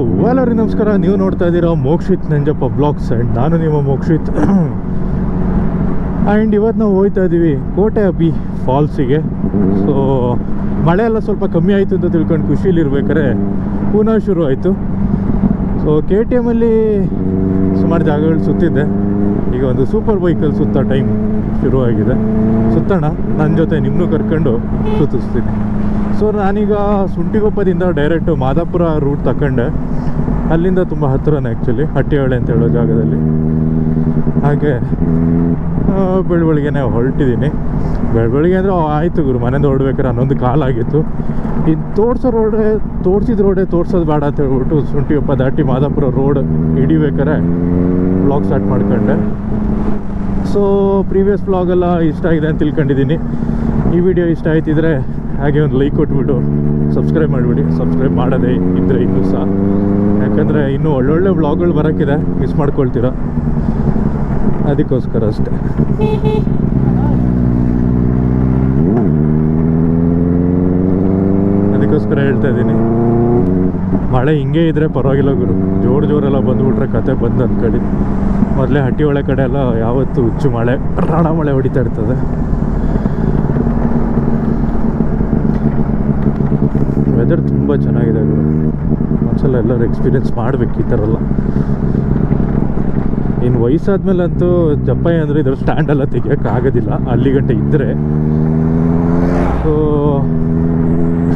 ಎಲ್ಲರಿಗೂ ನಮಸ್ಕಾರ. ನೀವು ನೋಡ್ತಾ ಇದ್ದೀರಾ ಮೋಕ್ಷಿತ್ ನಂಜಪ್ಪ ಬ್ಲಾಗ್ಸ್ ಆ್ಯಂಡ್ ನಾನು ನಿಮ್ಮ ಮೋಕ್ಷಿತ್. ಆ್ಯಂಡ್ ಇವತ್ತು ನಾವು ಹೋಗ್ತಾ ಇದ್ದೀವಿ ಕೋಟೆ ಅಬ್ಬಿ ಫಾಲ್ಸಿಗೆ. ಸೊ ಮಳೆ ಎಲ್ಲ ಸ್ವಲ್ಪ ಕಮ್ಮಿ ಆಯಿತು ಅಂತ ತಿಳ್ಕೊಂಡು ಖುಷಿಲಿರ್ಬೇಕಾದ್ರೆ ಪುನಃ ಶುರು ಆಯಿತು. ಸೊ KTM ಅಲ್ಲಿ ಸುಮಾರು ಜಾಗಗಳು ಸುತ್ತಿದ್ದೆ. ಈಗ ಒಂದು ಸೂಪರ್ ಬೈಕಲ್ಲಿ ಸುತ್ತೋ ಟೈಮ್ ಶುರುವಾಗಿದೆ. ಸುತ್ತೋಣ, ನನ್ನ ಜೊತೆ ನಿಮ್ಮನ್ನು ಕರ್ಕೊಂಡು ಸುತ್ತಿಸ್ತೀನಿ. ಸೊ ನಾನೀಗ ಸುಂಟಿಗೊಪ್ಪದಿಂದ ಡೈರೆಕ್ಟು ಮಾದಾಪುರ ರೂಟ್ ತಗೊಂಡೆ. ಅಲ್ಲಿಂದ ತುಂಬ ಹತ್ತಿರನೇ ಆ್ಯಕ್ಚುಲಿ, ಹಟ್ಟಿಹೊಳೆ ಅಂತ ಹೇಳೋ ಜಾಗದಲ್ಲಿ. ಹಾಗೆ ಬೆಳಬೆಳಿಗ್ಗೆನೇ ಹೊರಟಿದ್ದೀನಿ. ಬೆಳಬೆಳಿಗ್ಗೆ ಅಂದರೆ ಆಯಿತು ಗುರು, ಮನೆಯಿಂದ ಹೊರಡ್ಬೇಕಾದ್ರೆ 11 ಕಾಲಾಗಿತ್ತು. ಇನ್ನು ತೋರಿಸಿದ ರೋಡೇ ತೋರಿಸೋದು ಬೇಡ ಅಂತ ಹೇಳ್ಬಿಟ್ಟು ಸುಂಟಿಗೊಪ್ಪ ದಾಟಿ ಮಾದಾಪುರ ರೋಡ್ ಹಿಡಿಬೇಕಾರೆ ವ್ಲಾಗ್ ಸ್ಟಾರ್ಟ್ ಮಾಡ್ಕೊಂಡೆ. ಸೊ ಪ್ರೀವಿಯಸ್ ವ್ಲಾಗೆಲ್ಲ ಇಷ್ಟ ಆಗಿದೆ ಅಂತ ತಿಳ್ಕೊಂಡಿದ್ದೀನಿ. ಈ ವಿಡಿಯೋ ಇಷ್ಟ ಆಯ್ತಿದ್ರೆ ಹಾಗೆ ಒಂದು ಲೈಕ್ ಕೊಟ್ಬಿಟ್ಟು ಸಬ್ಸ್ಕ್ರೈಬ್ ಮಾಡಿಬಿಡಿ. ಸಬ್ಸ್ಕ್ರೈಬ್ ಮಾಡೋದೇ ಇದ್ದರೆ ಇನ್ನೂ ಸಹ, ಯಾಕಂದರೆ ಇನ್ನೂ ಒಳ್ಳೊಳ್ಳೆ ವ್ಲಾಗ್ಗಳು ಬರೋಕ್ಕಿದೆ, ಮಿಸ್ ಮಾಡ್ಕೊಳ್ತೀರ, ಅದಕ್ಕೋಸ್ಕರ ಅಷ್ಟೆ. ಅದಕ್ಕೋಸ್ಕರ ಹೇಳ್ತಾ ಇದ್ದೀನಿ, ಮಳೆ ಹಿಂಗೆ ಇದ್ದರೆ ಪರವಾಗಿಲ್ಲ ಗುರು. ಜೋರೆಲ್ಲ ಬಂದುಬಿಟ್ರೆ ಕತೆ ಬಂದು ಅಂದ್ಕೊಳ್ಳಿ. ಮೊದಲೇ ಹಟ್ಟಿಹೊಳೆ ಕಡೆ ಎಲ್ಲ ಯಾವತ್ತೂ ಹುಚ್ಚು ಮಳೆ, ರಾಣ ಮಳೆ ಹೊಡಿತಾ ಇರ್ತದೆ. ವೆದರ್ ತುಂಬ ಚೆನ್ನಾಗಿದೆ ಗುರು. ಒಂದ್ಸಲ ಎಲ್ಲರೂ ಎಕ್ಸ್ಪೀರಿಯೆನ್ಸ್ ಮಾಡಬೇಕು ಈ ಥರ ಎಲ್ಲ. ಇನ್ನು ವಯಸ್ಸಾದ್ಮೇಲಂತೂ ಜಪ್ಪಾಯಿ ಅಂದರೆ ಇದ್ರ ಸ್ಟ್ಯಾಂಡೆಲ್ಲ ತೆಗಿಯೋಕ್ಕಾಗೋದಿಲ್ಲ, ಅಲ್ಲಿ ಗಂಟೆ ಇದ್ದರೆ. ಸೊ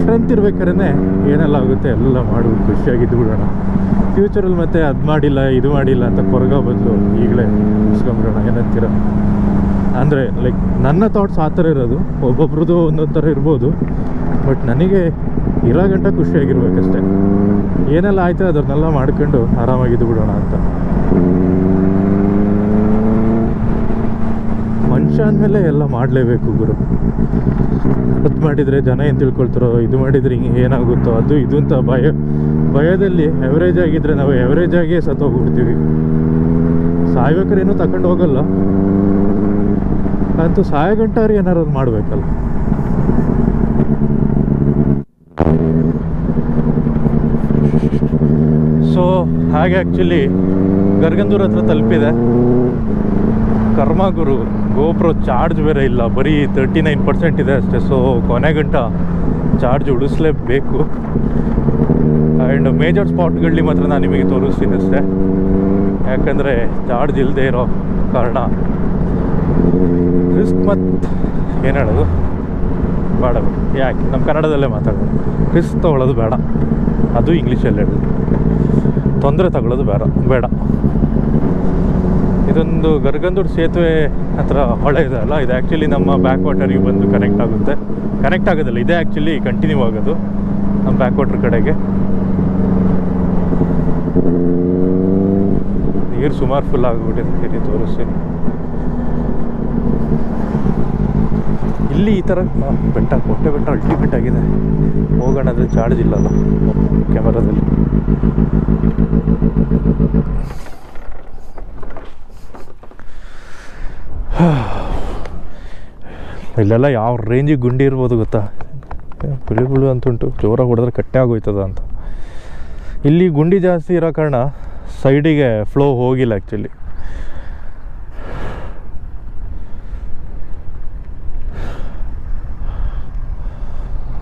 ಸ್ಟ್ರೆಂತ್ ಇರ್ಬೇಕಾದ್ರೆ ಏನೆಲ್ಲ ಆಗುತ್ತೆ ಎಲ್ಲ ಮಾಡ್ಬಿಟ್ಟು ಖುಷಿಯಾಗಿದ್ದು ಬಿಡೋಣ. ಫ್ಯೂಚರಲ್ಲಿ ಮತ್ತೆ ಅದು ಮಾಡಿಲ್ಲ ಇದು ಮಾಡಿಲ್ಲ ಅಂತ ಕೊರಗೋ ಬದಲು ಈಗಲೇ ಮುಗಿಸ್ಕೊಂಬಿಡೋಣ. ಏನಂತೀರ? ಅಂದರೆ ಲೈಕ್ ನನ್ನ ಥಾಟ್ಸ್ ಆ ಥರ ಇರೋದು, ಒಬ್ಬೊಬ್ರದ್ದು ಒಂದೊಂದು ಥರ ಇರ್ಬೋದು. ಬಟ್ ನನಗೆ ಇರೋ ಗಂಟ ಖುಷಿಯಾಗಿರ್ಬೇಕಷ್ಟೆ. ಏನೆಲ್ಲ ಆಯಿತು ಅದನ್ನೆಲ್ಲ ಮಾಡ್ಕೊಂಡು ಆರಾಮಾಗಿದ್ದು ಬಿಡೋಣ ಅಂತ. ಮನುಷ್ಯ ಅಂದಮೇಲೆ ಎಲ್ಲ ಮಾಡಲೇಬೇಕು ಗುರು. ಅದು ಮಾಡಿದರೆ ಜನ ಏನು ತಿಳ್ಕೊಳ್ತಾರೋ, ಇದು ಮಾಡಿದರೆ ಹಿಂಗೆ ಏನಾಗುತ್ತೋ, ಅದು ಇದು ಅಂತ ಭಯದಲ್ಲಿ ಎವರೇಜ್ ಆಗಿದ್ದರೆ ನಾವು ಎವರೇಜ್ ಆಗಿ ಸತ್ತೋಗ್ಬಿಡ್ತೀವಿ. ಸಾಯ್ಬೇಕಾದ್ರೆ ಏನೂ ತಗೊಂಡು ಹೋಗಲ್ಲ, ಅಂತೂ ಸಾಯ ಗಂಟವ್ರು ಏನಾರು ಮಾಡಬೇಕಲ್ಲ. ಸೊ ಹಾಗೆ ಆ್ಯಕ್ಚುಲಿ ಗರ್ಗಂದೂರ್ ಹತ್ರ ತಲುಪಿದೆ. ಕರ್ಮ ಗುರು, ಗೋಪ್ರೋ ಚಾರ್ಜ್ ಬೇರೆ ಇಲ್ಲ, ಬರೀ 39% ಇದೆ ಅಷ್ಟೇ. ಸೊ ಕೊನೆ ಗಂಟ ಚಾರ್ಜ್ ಉಳಿಸ್ಲೇಬೇಕು. ಆ್ಯಂಡ್ ಮೇಜರ್ ಸ್ಪಾಟ್ಗಳಲ್ಲಿ ಮಾತ್ರ ನಾನು ನಿಮಗೆ ತೋರಿಸ್ತೀನಿ ಅಷ್ಟೇ, ಯಾಕಂದರೆ ಚಾರ್ಜ್ ಇಲ್ಲದೆ ಇರೋ ಕಾರಣ ರಿಸ್ಕ್. ಮತ್ತು ಏನು ಹೇಳೋದು ಬೇಡ, ಯಾಕೆ ನಮ್ಮ ಕನ್ನಡದಲ್ಲೇ ಮಾತಾಡೋದು. ರಿಸ್ಕ್ ತೊಗೊಳ್ಳೋದು ಬೇಡ, ಅದು ಇಂಗ್ಲೀಷಲ್ಲಿ ಹೇಳೋದು. ತೊಂದರೆ ತಗೊಳ್ಳೋದು ಬೇಡ. ಇದೊಂದು ಗರ್ಗಂದೂರು ಸೇತುವೆ ಹತ್ರ ಹೊಳೆ ಇದೆ ಅಲ್ಲ, ಇದು ಆ್ಯಕ್ಚುಲಿ ನಮ್ಮ ಬ್ಯಾಕ್ ವಾಟರಿಗೆ ಬಂದು ಕನೆಕ್ಟ್ ಆಗೋದಿಲ್ಲ, ಇದೇ ಆ್ಯಕ್ಚುಲಿ ಕಂಟಿನ್ಯೂ ಆಗೋದು ನಮ್ಮ ಬ್ಯಾಕ್ ವಾಟರ್ ಕಡೆಗೆ. ನೀರು ಸುಮಾರು ಫುಲ್ ಆಗಿಬಿಟ್ಟಿದೆ, ತೋರಿಸ್ತೀನಿ. ಇಲ್ಲಿ ಈ ಥರ ಕೋಟೆ ಬೆಟ್ಟ ಅಲ್ಟಿಮೇಟ್ ಆಗಿದೆ. ಹೋಗೋಣ, ಅಂದರೆ ಚಾರ್ಜ್ ಇಲ್ಲಲ್ಲ ಕ್ಯಾಮರಾದಲ್ಲಿ. ಇಲ್ಲೆಲ್ಲ ಯಾವ ರೇಂಜಿಗೆ ಗುಂಡಿ ಇರ್ಬೋದು ಗೊತ್ತಾ? ಬಿಳು ಅಂತುಂಟು, ಜೋರಾಗಿ ಹೊಡೆದ್ರೆ ಕಟ್ಟೆ ಆಗೋಯ್ತದ ಅಂತ. ಇಲ್ಲಿ ಗುಂಡಿ ಜಾಸ್ತಿ ಇರೋ ಕಾರಣ ಸೈಡಿಗೆ ಫ್ಲೋ ಹೋಗಿಲ್ಲ ಆ್ಯಕ್ಚುಲಿ.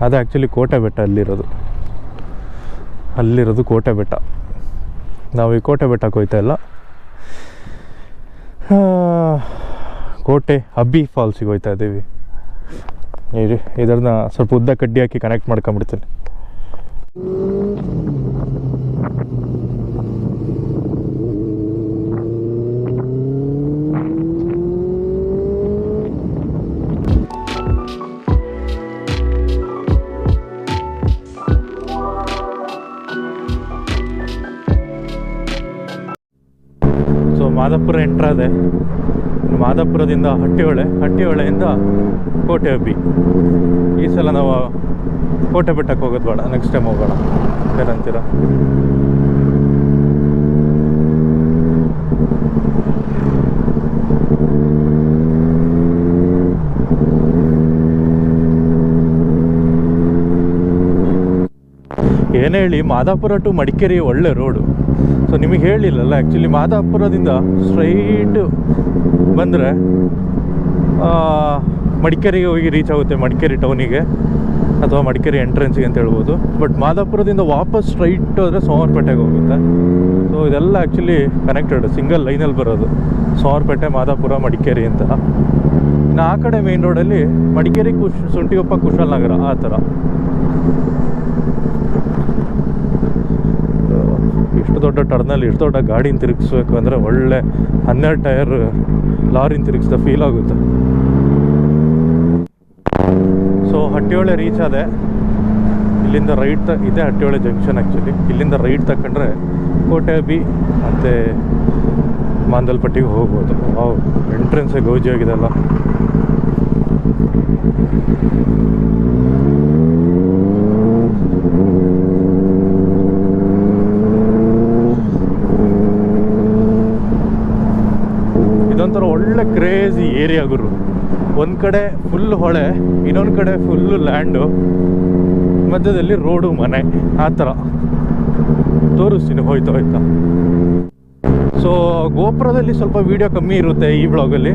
ಅದು ಆ್ಯಕ್ಚುಲಿ ಕೋಟೆ ಬೆಟ್ಟ ಅಲ್ಲಿರೋದು ಕೋಟೆ ಬೆಟ್ಟ. ನಾವು ಈ ಕೋಟೆ ಬೆಟ್ಟಕ್ಕೆ ಹೋಗ್ತಾ ಇಲ್ಲ, ಕೋಟೆ ಅಬ್ಬಿ ಫಾಲ್ಸಿಗೆ ಹೋಗ್ತಾ ಇದ್ದೀವಿ. ಇದನ್ನ ಸ್ವಲ್ಪ ಉದ್ದ ಕಡ್ಡಿ ಹಾಕಿ ಕನೆಕ್ಟ್ ಮಾಡ್ಕೊಂಬಿಡ್ತೀನಿ. ಮಾದಾಪುರ ಎಂಟ್ರಾದೆ. ಮಾದಾಪುರದಿಂದ ಹಟ್ಟಿಹೊಳೆಯಿಂದ ಕೋಟೆ ಅಬ್ಬಿ. ಈ ಸಲ ನಾವು ಕೋಟೆ ಬೆಟ್ಟಕ್ಕೆ ಹೋಗೋದು ಬೇಡ, ನೆಕ್ಸ್ಟ್ ಟೈಮ್ ಹೋಗೋಣ. ಏನಂತೀರ? ಏನೇ ಹೇಳಿ ಮಾದಾಪುರ ಟು ಮಡಿಕೇರಿ ಒಳ್ಳೆ ರೋಡು. ಸೊ ನಿಮಗೆ ಹೇಳಿಲ್ಲಲ್ಲ, ಆ್ಯಕ್ಚುಲಿ ಮಾದಾಪುರದಿಂದ ಸ್ಟ್ರೈಟ್ ಬಂದರೆ ಮಡಿಕೇರಿಗೆ ಹೋಗಿ ರೀಚ್ ಆಗುತ್ತೆ, ಮಡಿಕೇರಿ ಟೌನಿಗೆ ಅಥವಾ ಮಡಿಕೇರಿ ಎಂಟ್ರೆನ್ಸಿಗೆ ಅಂತ ಹೇಳ್ಬೋದು. ಬಟ್ ಮಾದಾಪುರದಿಂದ ವಾಪಸ್ ಸ್ಟ್ರೈಟ್ ಹೋದರೆ ಸೋಮವಾರಪೇಟೆಗೆ ಹೋಗುತ್ತೆ. ಸೊ ಇದೆಲ್ಲ ಆ್ಯಕ್ಚುಲಿ ಕನೆಕ್ಟೆಡ್, ಸಿಂಗಲ್ ಲೈನಲ್ಲಿ ಬರೋದು, ಸೋಮವಾರಪೇಟೆ, ಮಾದಾಪುರ, ಮಡಿಕೇರಿ ಅಂತ. ಇನ್ನು ಆ ಕಡೆ ಮೇನ್ ರೋಡಲ್ಲಿ ಮಡಿಕೇರಿ, ಶುಂಠಿಕೊಪ್ಪ, ಕುಶಾಲನಗರ ಆ ಥರ. ಇಷ್ಟು ದೊಡ್ಡ ಟರ್ನಲ್ಲಿ ಇಷ್ಟು ದೊಡ್ಡ ಗಾಡಿನ ತಿರುಗಿಸ್ಬೇಕು ಅಂದರೆ ಒಳ್ಳೆ 12 ಟೈರ್ ಲಾರಿನ ತಿರುಗಿಸ್ದ ಫೀಲ್ ಆಗುತ್ತೆ. ಸೊ ಹಟ್ಟಿಹೊಳೆ ರೀಚ್ ಆದೆ. ಇಲ್ಲಿಂದ ರೈಟ್ ಇದೆ ಹಟ್ಟಿಹೊಳೆ ಜಂಕ್ಷನ್. ಆ್ಯಕ್ಚುಲಿ ಇಲ್ಲಿಂದ ರೈಟ್ ತಗೊಂಡ್ರೆ ಕೋಟೆ ಬಿ ಮತ್ತು ಮಾಂದಲ್ಪಟ್ಟಿಗೆ ಹೋಗ್ಬೋದು. ಎಂಟ್ರೆನ್ಸೇ ಗೌಜಿ ಆಗಿದೆಲ್ಲ. ಇದೊಂಥರ ಒಳ್ಳೆ ಕ್ರೇಜಿ ಏರಿಯಾ ಗುರು. ಒಂದು ಕಡೆ ಫುಲ್ ಹೊಳೆ, ಇನ್ನೊಂದು ಕಡೆ ಫುಲ್ಲು ಲ್ಯಾಂಡು, ಮಧ್ಯದಲ್ಲಿ ರೋಡು, ಮನೆ, ಆ ಥರ ತೋರಿಸ್ತೀನಿ ಹೋಯ್ತಾ ಹೋಯ್ತಾ. ಸೊ ಗೋಪುರದಲ್ಲಿ ಸ್ವಲ್ಪ ವೀಡಿಯೋ ಕಮ್ಮಿ ಇರುತ್ತೆ ಈ ಬ್ಲಾಗಲ್ಲಿ.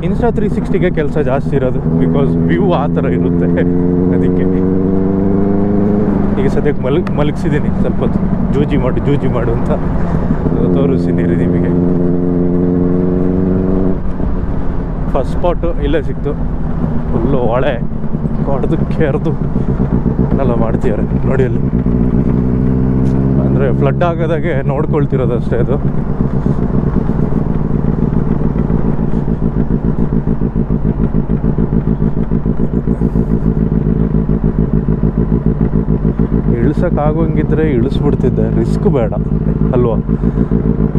ಇನ್ಸ್ಟಾ 360ಗೆ ಕೆಲಸ ಜಾಸ್ತಿ ಇರೋದು, ಬಿಕಾಸ್ ವ್ಯೂ ಆ ಥರ ಇರುತ್ತೆ. ಅದಕ್ಕೆ ಈಗ ಸದ್ಯಕ್ಕೆ ಮಲಗಿಸಿದ್ದೀನಿ, ಸ್ವಲ್ಪ ಹೊತ್ತು ಜೂಜಿ ಮಾಡು ಅಂತ ತೋರಿಸ್ತೀನಿ ನಿಮಗೆ. ಫಸ್ಟ್ ಸ್ಪಾಟು ಇಲ್ಲೇ ಸಿಕ್ತು. ಫುಲ್ಲು ಹೊಳೆ ಹೊಡೆದು ಕೆರೆದು ಎಲ್ಲ ಮಾಡ್ತಿದ್ದಾರೆ ನೋಡಿ. ಅಲ್ಲಿ ಅಂದರೆ ಫ್ಲಡ್ ಆಗೋದಾಗೆ ನೋಡ್ಕೊಳ್ತಿರೋದು ಅಷ್ಟೇ. ಅದು ಇಳಿಸೋಕ್ಕಾಗೋಂಗಿದ್ರೆ ಇಳಿಸ್ಬಿಡ್ತಿದ್ದೆ, ರಿಸ್ಕ್ ಬೇಡ ಅಲ್ವಾ.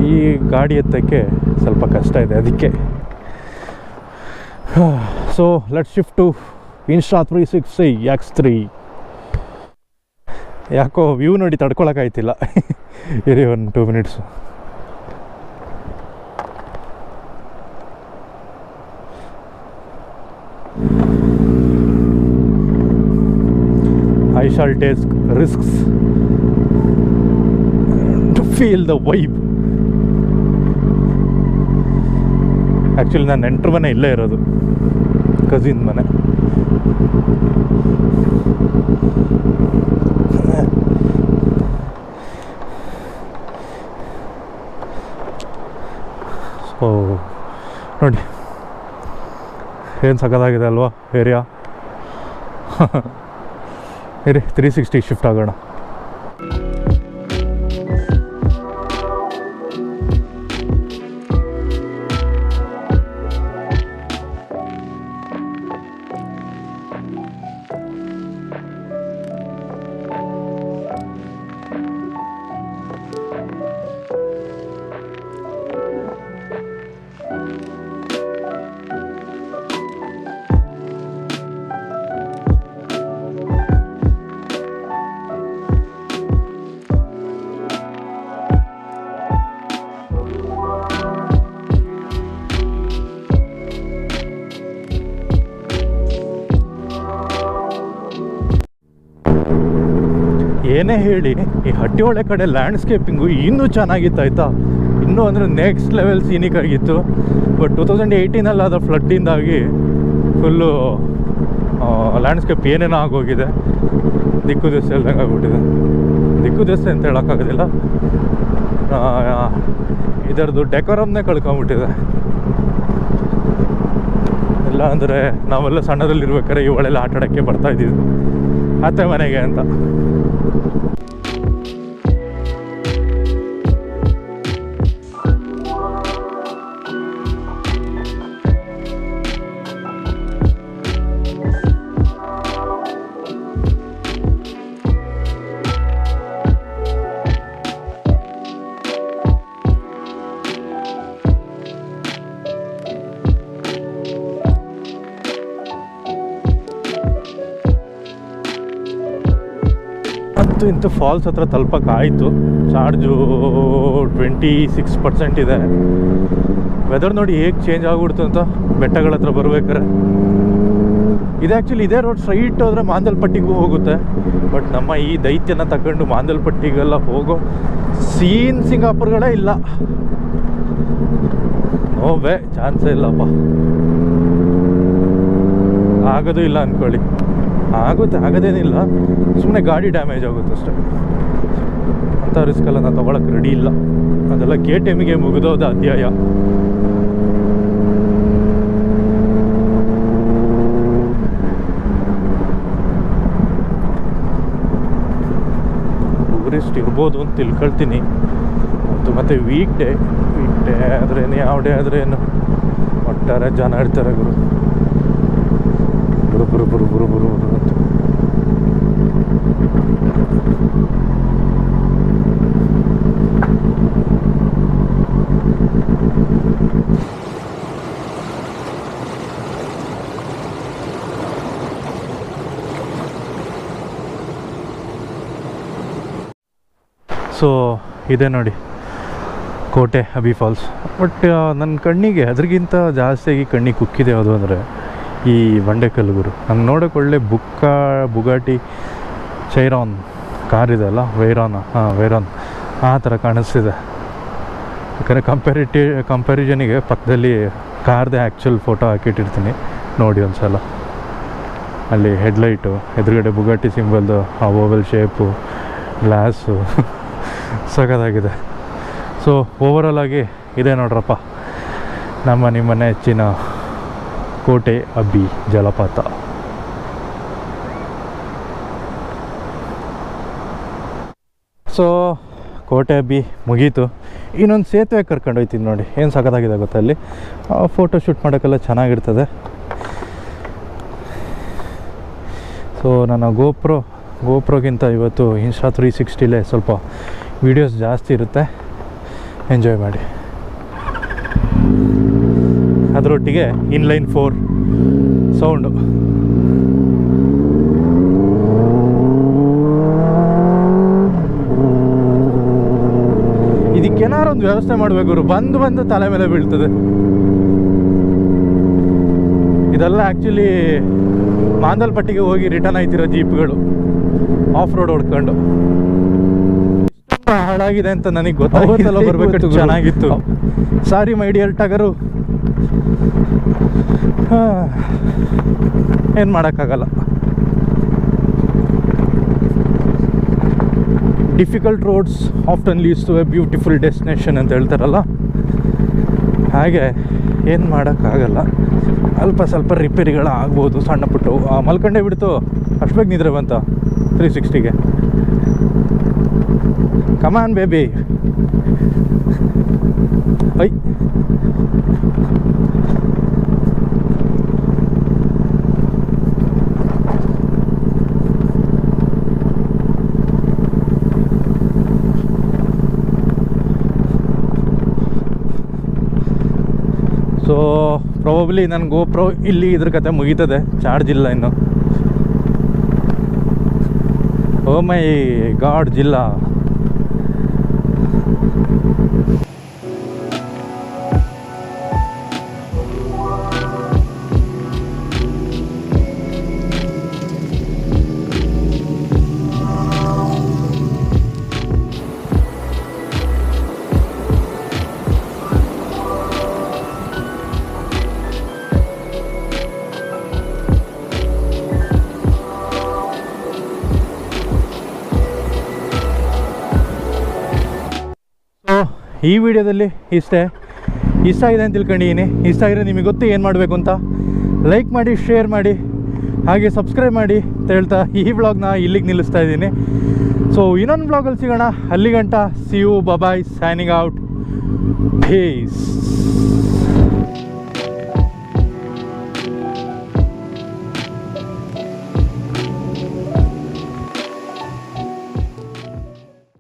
ಈ ಗಾಡಿ ಎತ್ತಕ್ಕೆ ಸ್ವಲ್ಪ ಕಷ್ಟ ಇದೆ, ಅದಕ್ಕೆ. So let's shift to Insta 360 X3. ಯಾಕೋ ವ್ಯೂ ನೋಡಿ ತಡ್ಕೊಳಕ್ಕಾಯ್ತಿಲ್ಲ. ಇರಿ 1-2 minutes. I shall take risks to feel the vibe. Actually ನಾನು ನೆಂಟ್ರ ಮನೆ ಇಲ್ಲೇ ಇರೋದು, ಕಸಿನ್ ಮನೆ. ಸೊ ನೋಡಿ ಏನು ಸಖತ್ತಾಗಿದೆ ಅಲ್ವಾ ಏರಿಯಾ. ಇರಿ 360 ಶಿಫ್ಟ್ ಆಗೋಣ. ಏನೇ ಹೇಳಿ ಈ ಹಟ್ಟಿಹೊಳೆ ಕಡೆ ಲ್ಯಾಂಡ್ಸ್ಕೇಪಿಂಗು ಇನ್ನೂ ಚೆನ್ನಾಗಿತ್ತು ಆಯಿತಾ. ಇನ್ನೂ ಅಂದರೆ ನೆಕ್ಸ್ಟ್ ಲೆವೆಲ್ ಸೀನಿಕ್ ಆಗಿತ್ತು. ಬಟ್ 2018 ಅದು ಫ್ಲಡ್ಡಿಂದಾಗಿ ಫುಲ್ಲು ಲ್ಯಾಂಡ್ಸ್ಕೇಪ್ ಏನೇನೋ ಆಗೋಗಿದೆ. ದಿಕ್ಕು ದೆಸೆ ಇಲ್ದಂಗೆ ಆಗ್ಬಿಟ್ಟಿದೆ. ದಿಕ್ಕು ದೆಸೆ ಅಂತ ಹೇಳೋಕ್ಕಾಗೋದಿಲ್ಲ, ಇದರದ್ದು ಡೆಕೋರಮ್ನೇ ಕಳ್ಕೊಂಬಿಟ್ಟಿದೆ. ಇಲ್ಲ ಅಂದರೆ ನಾವೆಲ್ಲ ಸಣ್ಣದಲ್ಲಿರ್ಬೇಕಾದ್ರೆ ಈ ಒಳ್ಳೆಲ್ಲ ಆಟ ಆಡೋಕ್ಕೆ ಬರ್ತಾಯಿದ್ದೀವಿ ಅತ್ತೆ ಮನೆಗೆ ಅಂತ. ಇಂತು ಫಾಲ್ಸ್ ಹತ್ರ ತಲುಪಕ್ಕಾಯಿತು. ಚಾರ್ಜು 26% ಇದೆ. ವೆದರ್ ನೋಡಿ ಹೇಗೆ ಚೇಂಜ್ ಆಗ್ಬಿಡ್ತು ಅಂತ ಬೆಟ್ಟಗಳ ಹತ್ರ ಬರ್ಬೇಕಾರೆ. ಇದು ಆ್ಯಕ್ಚುಲಿ ಇದೇ ರೋಡ್ ಸ್ಟ್ರೈಟ್ ಹೋದರೆ ಮಾಂದಲ್ಪಟ್ಟಿಗೂ ಹೋಗುತ್ತೆ. ಬಟ್ ನಮ್ಮ ಈ ದೈತ್ಯನ ತಗೊಂಡು ಮಾಂದಲ್ಪಟ್ಟಿಗೆಲ್ಲ ಹೋಗೋ ಸೀನ್ ಸಿಂಗಾಪುರ್ಗಳೇ ಇಲ್ಲ. ನೋವೇ ಚಾನ್ಸೇ ಇಲ್ಲಪ್ಪ, ಆಗೋದು ಇಲ್ಲ ಅಂದ್ಕೊಳ್ಳಿ. ಆಗುತ್ತೆ, ಆಗೋದೇನಿಲ್ಲ, ಸುಮ್ಮನೆ ಗಾಡಿ ಡ್ಯಾಮೇಜ್ ಆಗುತ್ತೆ ಅಷ್ಟೆ. ಅಂಥ ರಿಸ್ಕೆಲ್ಲ ನಾನು ತೊಗೊಳಕ್ಕೆ ರೆಡಿ ಇಲ್ಲ. ಅದೆಲ್ಲ KTMಗೆ ಮುಗಿದೋದ ಅಧ್ಯಾಯ. ಟೂರಿಸ್ಟ್ ಇರ್ಬೋದು ಅಂತ ತಿಳ್ಕೊಳ್ತೀನಿ. ಮತ್ತು ವೀಕ್ ಡೇ ಆದ್ರೇನು ಯಾವ ಡೇ ಆದ್ರೇನು ಒಟ್ಟಾರೆ ಜನ ಇರ್ತಾರೆ ಗುರು. ಬರು ಅಂತ. ಸೊ ಇದೆ ನೋಡಿ ಕೋಟೆ ಅಬ್ಬಿ ಫಾಲ್ಸ್. ಬಟ್ ನನ್ನ ಕಣ್ಣಿಗೆ ಅದ್ರಿಗಿಂತ ಜಾಸ್ತಿಯಾಗಿ ಕಣ್ಣಿಗೆ ಕುಕ್ಕಿದೆ ಯಾವುದು ಅಂದರೆ ಈ ಬಂಡೆಕಲ್ಲು ಗುರು. ನಂಗೆ ನೋಡೋಕೆ ಒಳ್ಳೆ ಬುಗಾಟಿ ಚೈರಾನ್ ಕಾರ್ ಇದೆ ಅಲ್ಲ, ವೈರಾನ್ ಆ ಥರ ಕಾಣಿಸ್ತಿದೆ. ಯಾಕಂದರೆ ಕಂಪ್ಯಾರಿಸನಿಗೆ ಪಕ್ಕದಲ್ಲಿ ಕಾರ್ದೇ ಆ್ಯಕ್ಚುಲ್ ಫೋಟೋ ಹಾಕಿಟ್ಟಿರ್ತೀನಿ ನೋಡಿ ಒಂದು ಸಲ. ಅಲ್ಲಿ ಹೆಡ್ಲೈಟು ಎದುರುಗಡೆ ಬುಗಾಟಿ ಸಿಂಬಲ್ದು ಆ ಓವಲ್ ಶೇಪು, ಗ್ಲಾಸು ಸಖತ್ತಾಗಿದೆ. ಸೊ ಓವರಾಲ್ ಆಗಿ ಇದೆ ನೋಡ್ರಪ್ಪ ನಿಮ್ಮ ನೆಚ್ಚಿನ ಕೋಟೆ ಅಬ್ಬಿ ಜಲಪಾತ. ಸೊ ಕೋಟೆ ಅಬ್ಬಿ ಮುಗೀತು. ಇನ್ನೊಂದು ಸೇತುವೆ ಕರ್ಕೊಂಡು ಹೋಗ್ತೀನಿ ನೋಡಿ, ಏನು ಸಖತ್ತಾಗಿದೆ ಗೊತ್ತಾ. ಅಲ್ಲಿ ಫೋಟೋ ಶೂಟ್ ಮಾಡೋಕ್ಕೆಲ್ಲ ಚೆನ್ನಾಗಿರ್ತದೆ. ಸೊ ನನ್ನ ಗೋಪ್ರೋಗಿಂತ ಇವತ್ತು ಇನ್ಸ್ಟಾ 360ಲೇ ಸ್ವಲ್ಪ ವೀಡಿಯೋಸ್ ಜಾಸ್ತಿ ಇರುತ್ತೆ, ಎಂಜಾಯ್ ಮಾಡಿ. ಅದರೊಟ್ಟಿಗೆ ಇನ್ಲೈನ್ 4 ಸೌಂಡು. ಇದಕ್ಕೇನಾರು ಒಂದು ವ್ಯವಸ್ಥೆ ಮಾಡಬೇಕು, ಬಂದು ತಲೆ ಮೇಲೆ ಬೀಳ್ತದೆ. ಇದೆಲ್ಲ ಆ್ಯಕ್ಚುಲಿ ಮಾಂದಲ್ಪಟ್ಟಿಗೆ ಹೋಗಿ ರಿಟರ್ನ್ ಆಯ್ತಿರೋ ಜೀಪ್ಗಳು ಆಫ್ ರೋಡ್ ಹೊಡ್ಕೊಂಡು. ಹಾಳಾಗಿದೆ ಅಂತ ನನಗೆ ಗೊತ್ತಾಗೋದೆಲ್ಲ ಬರಬೇಕಿತ್ತು, ಚೆನ್ನಾಗಿತ್ತು. ಸಾರಿ ಮೈ ಡಿಯರ್ ಟಗರು, ಏನು ಮಾಡೋಕ್ಕಾಗಲ್ಲ. Difficult roads often leads to a beautiful destination ಅಂತ ಹೇಳ್ತಾರಲ್ಲ ಹಾಗೆ, ಏನು ಮಾಡೋಕ್ಕಾಗಲ್ಲ. ಅಲ್ಪ ಸ್ವಲ್ಪ ರಿಪೇರಿಗಳು ಆಗ್ಬೋದು ಸಣ್ಣ ಪುಟ್ಟು. ಮಲ್ಕೊಂಡೇ ಬಿಡ್ತು, ಅಷ್ಟು ಬೇಗ ನಿದ್ರೆ ಬಂತ 360ಗೆ. Come on baby. I so probably ನನ್ನ ಗೋಪ್ರೋ ಇಲ್ಲಿ ಇದ್ರ ಕತೆ ಮುಗೀತದೆ, ಚಾರ್ಜ್ ಇಲ್ಲ ಇನ್ನು. ಓ ಮೈ ಗಾಡ್ ಜಿಲ್ಲಾ. ಈ ವಿಡಿಯೋದಲ್ಲಿ ಇಷ್ಟ ಆಗಿದೆ ಅಂತ ತಿಳ್ಕೊಂಡಿದ್ದೀನಿ. ಇಷ್ಟ ಆಗಿದ್ರೆ ನಿಮಗೆ ಗೊತ್ತು ಏನು ಮಾಡಬೇಕು ಅಂತ. ಲೈಕ್ ಮಾಡಿ, ಶೇರ್ ಮಾಡಿ, ಹಾಗೆ ಸಬ್ಸ್ಕ್ರೈಬ್ ಮಾಡಿ ಅಂತ ಹೇಳ್ತಾ ಈ ವ್ಲಾಗ್ನ ಇಲ್ಲಿಗೆ ನಿಲ್ಲಿಸ್ತಾ ಇದ್ದೀನಿ. ಸೊ ಇನ್ನೊಂದು ವ್ಲಾಗಲ್ಲಿ ಸಿಗೋಣ. ಅಲ್ಲಿಗಂಟ see you, bye, signing out, piece.